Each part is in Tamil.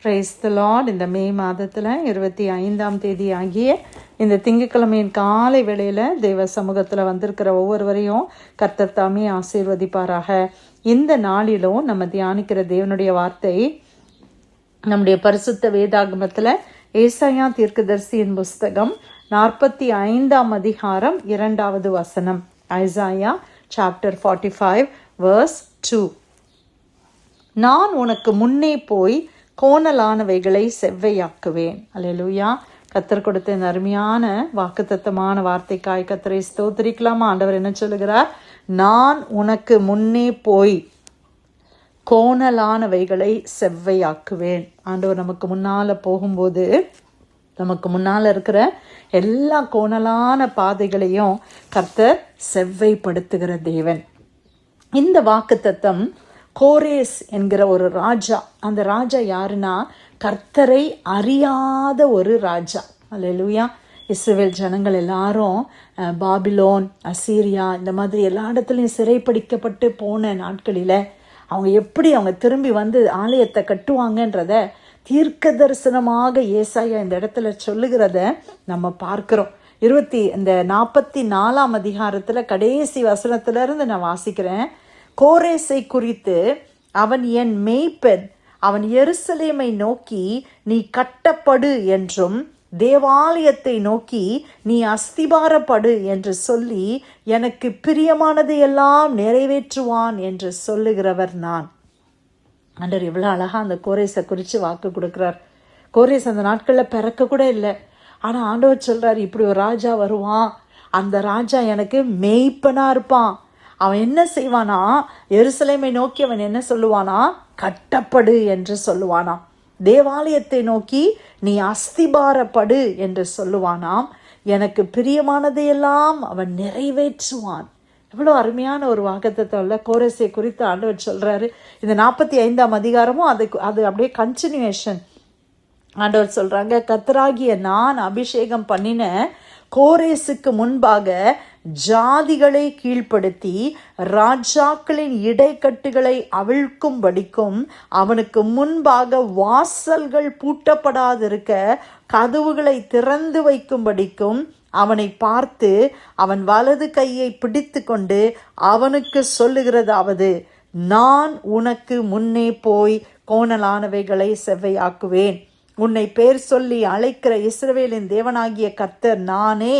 Praise the Lord. இந்த மே மாதத்தில் 25ஆம் தேதி ஆகிய இந்த திங்கட்கிழமையின் காலை வேளையில் தேவ சமூகத்தில் வந்திருக்கிற ஒவ்வொருவரையும் கர்த்தர் தாமே ஆசீர்வதிப்பாராக. இந்த நாளிலும் நம்ம தியானிக்கிற தேவனுடைய வார்த்தை நம்முடைய பரிசுத்த வேதாகமத்தில் ஏசாயா தீர்க்கதரிசியின் புஸ்தகம் 45ஆம் அதிகாரம் 2வது வசனம். Isaiah chapter 45 verse 2. நான் உனக்கு முன்னே போய் கோணலானவைகளை செவ்வையாக்குவேன். அல்லேலூயா. கர்த்தர் கொடுத்த இந்த அருமையான வாக்குத்தத்தமான வார்த்தைக்காய் கர்த்தரை ஸ்தோத்திரிக்கலாமா? ஆண்டவர் என்ன சொல்லுகிறார்? நான் உனக்கு முன்னே போய் கோணலானவைகளை செவ்வையாக்குவேன். ஆண்டவர் நமக்கு முன்னால போகும்போது நமக்கு முன்னால் இருக்கிற எல்லா கோணலான பாதைகளையும் கர்த்தர் செவ்வைப்படுத்துகிற தேவன். இந்த வாக்குத்தத்தம் கோரேஸ் என்கிற ஒரு ராஜா. அந்த ராஜா யாருன்னா கர்த்தரை அறியாத ஒரு ராஜா. அல்லேலூயா. இஸ்ரவேல் ஜனங்கள் எல்லாரும் பாபிலோன், அசீரியா இந்த மாதிரி எல்லா இடத்துலையும் சிறைப்பிடிக்கப்பட்டு போன நாட்களில் அவங்க திரும்பி வந்து ஆலயத்தை கட்டுவாங்கன்றத தீர்க்க தரிசனமாக ஏசாயா இந்த இடத்துல சொல்லுகிறத நம்ம பார்க்கிறோம். இந்த 44ஆம் அதிகாரத்தில் கடைசி வசனத்திலிருந்து நான் வாசிக்கிறேன். கோரேசை குறித்து, அவன் என் மேய்ப்பன், அவன் எருசலேமை நோக்கி நீ கட்டப்படு என்றும் தேவாலயத்தை நோக்கி நீ அஸ்திபாரப்படு என்று சொல்லி எனக்கு பிரியமானதை எல்லாம் நிறைவேற்றுவான் என்று சொல்லுகிறவர் நான். ஆண்டவர் எவ்வளோ அழகா அந்த கோரேஸை குறித்து வாக்கு கொடுக்குறார். கோரேஸ் அந்த நாட்களில் பிறக்க கூட இல்லை. ஆனால் ஆண்டவர் சொல்றார், இப்படி ஒரு ராஜா வருவான், அந்த ராஜா எனக்கு மேய்ப்பனா இருப்பான். அவன் என்ன செய்வானா, எருசலேமை நோக்கி அவன் என்ன சொல்லுவானா, கட்டப்படு என்று சொல்லுவானாம். தேவாலயத்தை நோக்கி நீ அஸ்திபாரப்படு என்று சொல்லுவானாம். எனக்கு பிரியமானதையெல்லாம் அவன் நிறைவேற்றுவான். எவ்வளோ அருமையான ஒரு வாக்குத்தத்தம் கோரேசை குறித்து ஆண்டவர் சொல்றாரு. இந்த 45ஆம் அதிகாரமும் அது அப்படியே கன்டினியூஷன். ஆண்டவர் சொல்றாங்க, கர்த்தராகிய நான் அபிஷேகம் பண்ணின கோரேசுக்கு முன்பாக ஜாதிகளை கீழ்ப்படுத்தி ராஜாக்களின் இடைக்கட்டுகளை அவிழ்க்கும்படிக்கும் அவனுக்கு முன்பாக வாசல்கள் பூட்டப்படாதிருக்க கதவுகளை திறந்து வைக்கும்படிக்கும் அவனை பார்த்து அவன் வலது கையை பிடித்து கொண்டு அவனுக்கு சொல்லுகிறதாவது, நான் உனக்கு முன்னே போய் கோணலானவைகளை செவ்வையாக்குவேன். உன்னை பேர் சொல்லி அழைக்கிற இஸ்ரவேலின் தேவனாகிய கர்த்தர் நானே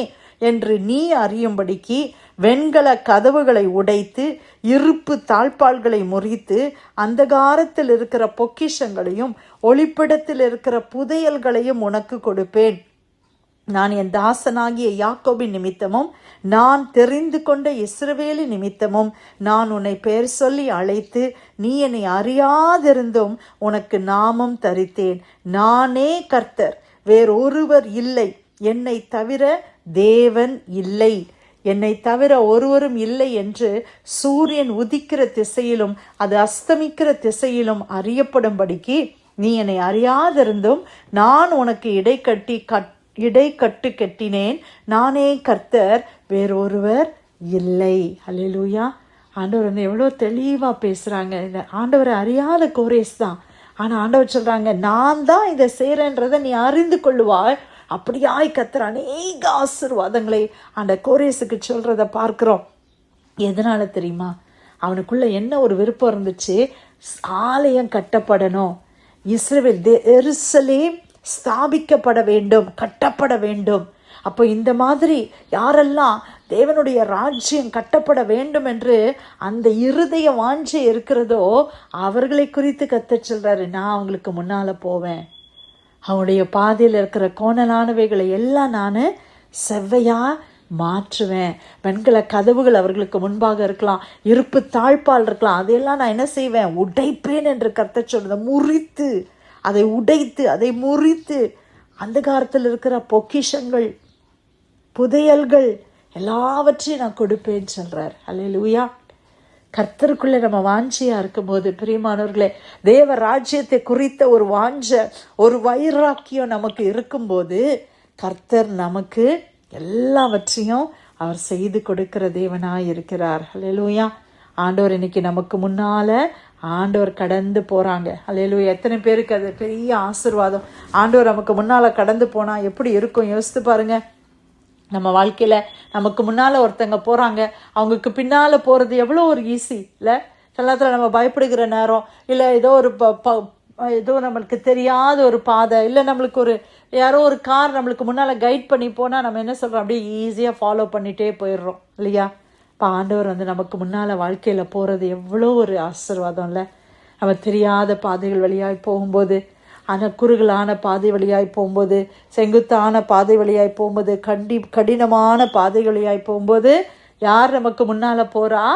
என்று நீ அறியும்படிக்கு வெண்கல கதவுகளை உடைத்து இருப்பு தாழ்பால்களை முறித்து அந்தகாரத்தில் இருக்கிற பொக்கிஷங்களையும் ஒளிப்பிடத்தில் இருக்கிற புதையல்களையும் உனக்கு கொடுப்பேன். நான் என் தாசனாகிய யாக்கோபின் நிமித்தமும் நான் தெரிந்து கொண்ட இஸ்ரவேலின் நிமித்தமும் நான் உன்னை பெயர் சொல்லி அழைத்து நீ என்னை அறியாதிருந்தும் உனக்கு நாமம் தரித்தேன். நானே கர்த்தர், வேறொருவர் இல்லை, என்னை தவிர தேவன் இல்லை, என்னை தவிர ஒருவரும் இல்லை என்று சூரியன் உதிக்கிற திசையிலும் அது அஸ்தமிக்கிற திசையிலும் அறியப்படும்படிக்கு நீ என்னை அறியாதிருந்தும் நான் உனக்கு இடைக்கட்டு கட்டினேன். நானே கர்த்தர், வேறொருவர் இல்லை. அல்லேலூயா. ஆண்டவர் எவ்வளோ தெளிவாக பேசுகிறாங்க. இந்த ஆண்டவரை அறியாத கோரேஸ் தான். ஆனால் ஆண்டவர் சொல்கிறாங்க, நான் தான் இதை செய்கிறேன்றதை நீ அறிந்து கொள்ளுவாய். அப்படியாய் கர்த்தர் அநேக ஆசீர்வாதங்களை அந்த கோரேஸுக்கு சொல்கிறத பார்க்குறோம். எதனால தெரியுமா? அவனுக்குள்ள என்ன ஒரு விருப்பம் இருந்துச்சு, ஆலயம் கட்டப்படணும், எருசலேம் ஸ்தாபிக்கப்பட வேண்டும், கட்டப்பட வேண்டும். அப்போ இந்த மாதிரி யாரெல்லாம் தேவனுடைய ராஜ்யம் கட்டப்பட வேண்டும் என்று அந்த இருதய வாஞ்சை இருக்கிறதோ அவர்களை குறித்து கர்த்தர் சொல்றாரு, நான் அவங்களுக்கு முன்னால போவேன், அவனுடைய பாதையில் இருக்கிற கோணலானவைகளை எல்லாம் நான் செவ்வையா மாற்றுவேன். வெண்கல கதவுகள் அவர்களுக்கு முன்பாக இருக்கலாம், இருப்பு தாழ்பால் இருக்கலாம், அதையெல்லாம் நான் என்ன செய்வேன், உடைப்பேன் என்று கர்த்தர் சொல்றத முறித்து, அதை உடைத்து, அதை முறித்து அந்த காலத்தில் இருக்கிற பொக்கிஷங்கள், புதையல்கள் எல்லாவற்றையும் நான் கொடுப்பேன்னு சொல்றார். அல்லேலூயா. கர்த்தருக்குள்ளே நம்ம வாஞ்சியா இருக்கும்போது பிரியமானவர்களே, தேவ ராஜ்யத்தை குறித்த ஒரு வாஞ்ச, ஒரு வைராக்கியம் நமக்கு இருக்கும்போது கர்த்தர் நமக்கு எல்லாவற்றையும் அவர் செய்து கொடுக்கிற தேவனாய் இருக்கிறார். அல்லேலூயா. ஆண்டவர் இன்னைக்கு நமக்கு முன்னால ஆண்டவர் கடந்து போகிறாங்க. அல்லேலூயா. எத்தனை பேருக்கு அது பெரிய ஆசீர்வாதம். ஆண்டவர் நமக்கு முன்னால் கடந்து போனால் எப்படி இருக்கும் யோசித்து பாருங்கள். நம்ம வாழ்க்கையில் நமக்கு முன்னால் ஒருத்தங்க போகிறாங்க, அவங்களுக்கு பின்னால் போகிறது எவ்வளோ ஒரு ஈஸி இல்லை? சில நேரத்தில் நம்ம பயப்படுகிற நேரம், இல்லை ஏதோ ஒரு ஏதோ நம்மளுக்கு தெரியாத ஒரு பாதை, இல்லை நம்மளுக்கு ஒரு யாரோ ஒரு கார் நம்மளுக்கு முன்னால் கைட் பண்ணி போனால் நம்ம என்ன சொல்கிறோம், அப்படியே ஈஸியாக ஃபாலோ பண்ணிகிட்டே போயிடுறோம் இல்லையா? இப்போ ஆண்டவர் நமக்கு முன்னால் வாழ்க்கையில் போகிறது எவ்வளோ ஒரு ஆசீர்வாதம் இல்லை? நம்ம தெரியாத பாதைகள் வழியாய் போகும்போது, ஆனால் குறுகலான பாதை வழியாய் போகும்போது, செங்குத்தான பாதை வழியாய் போகும்போது, கடினமான பாதை வழியாய் போகும்போது யார் நமக்கு முன்னால் போகிறா?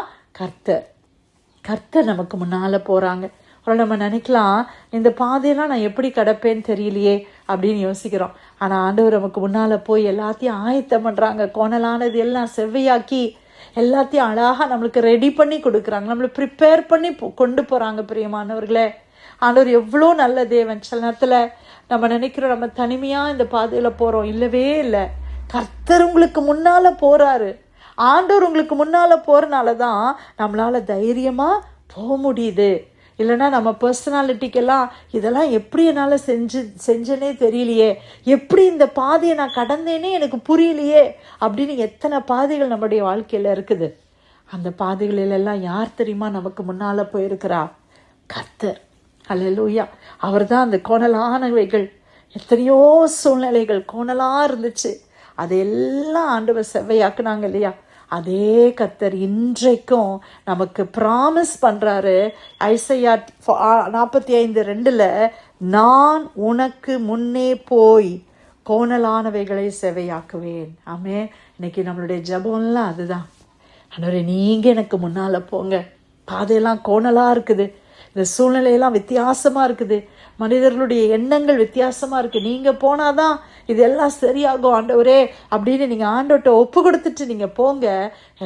கர்த்தர் நமக்கு முன்னால் போகிறாங்க. அப்புறம் நம்ம நினைக்கலாம், இந்த பாதையெல்லாம் நான் எப்படி கடப்பேன்னு தெரியலையே அப்படின்னு யோசிக்கிறோம். ஆனால் ஆண்டவர் நமக்கு முன்னால் போய் எல்லாத்தையும் ஆயத்தம் பண்ணுறாங்க. கோணலானது எல்லாம் செவ்வையாக்கி எல்லாத்தையும் அழகாக நம்மளுக்கு ரெடி பண்ணி கொடுக்குறாங்க, நம்மளை ப்ரிப்பேர் பண்ணி கொண்டு போகிறாங்க. பிரியமானவர்களே, ஆண்டவர் எவ்வளோ நல்ல தேவன். சில நேரத்தில் நம்ம நினைக்கிறோம் நம்ம தனிமையாக இந்த பாதையில் போகிறோம். இல்லவே இல்லை, கர்த்தர் உங்களுக்கு முன்னால் போகிறாரு. ஆண்டவர் உங்களுக்கு முன்னால் போகிறனால தான் நம்மளால் தைரியமாக போக முடியுது. இல்லைன்னா நம்ம பர்சனாலிட்டிக்கெல்லாம் இதெல்லாம் எப்படி என்னால் செஞ்சேனே தெரியலையே, எப்படி இந்த பாதையை நான் கடந்தேனே எனக்கு புரியலையே அப்படின்னு எத்தனை பாதைகள் நம்முடைய வாழ்க்கையில் இருக்குது. அந்த பாதைகளிலெல்லாம் யார் தெரியுமா நமக்கு முன்னால் போயிருக்கிறா? கர்த்தர். அல்லேலூயா. அவர் தான் அந்த கோணலானவைகள், எத்தனையோ சூழ்நிலைகள் கோணலாக இருந்துச்சு, அதையெல்லாம் ஆண்டவர் செவ்வையாக்குனாங்க இல்லையா? அதே கர்த்தர் இன்றைக்கும் நமக்கு ப்ராமிஸ் பண்ணுறாரு. ஐசையா 45:2 நான் உனக்கு முன்னே போய் கோணலானவைகளை செவையாக்குவேன். ஆமே. இன்னைக்கு நம்மளுடைய ஜபம்லாம் அதுதான். ஆண்டவரே, நீங்கள் எனக்கு முன்னால் போங்க. பாதையெல்லாம் கோணலாக இருக்குது, இந்த சூழ்நிலையெல்லாம் வித்தியாசமாக இருக்குது, மனிதர்களுடைய எண்ணங்கள் வித்தியாசமாக இருக்குது, நீங்கள் போனாதான் இதெல்லாம் சரியாகும் ஆண்டவரே அப்படின்னு நீங்கள் ஆண்டவர்கிட்ட ஒப்பு கொடுத்துட்டு நீங்கள் போங்க.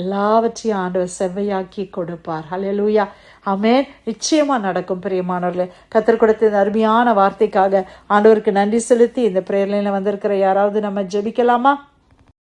எல்லாவற்றையும் ஆண்டவர் செவ்வையாக்கி கொடுப்பார். ஹல்லேலூயா. ஆமென். நிச்சயமாக நடக்கும். பிரியமானவர்களே, கர்த்தர் கொடுத்த இந்த அருமையான வார்த்தைக்காக ஆண்டவருக்கு நன்றி செலுத்தி இந்த பிரேயர்லைனில் வந்திருக்கிற யாராவது நம்ம ஜெபிக்கலாமா?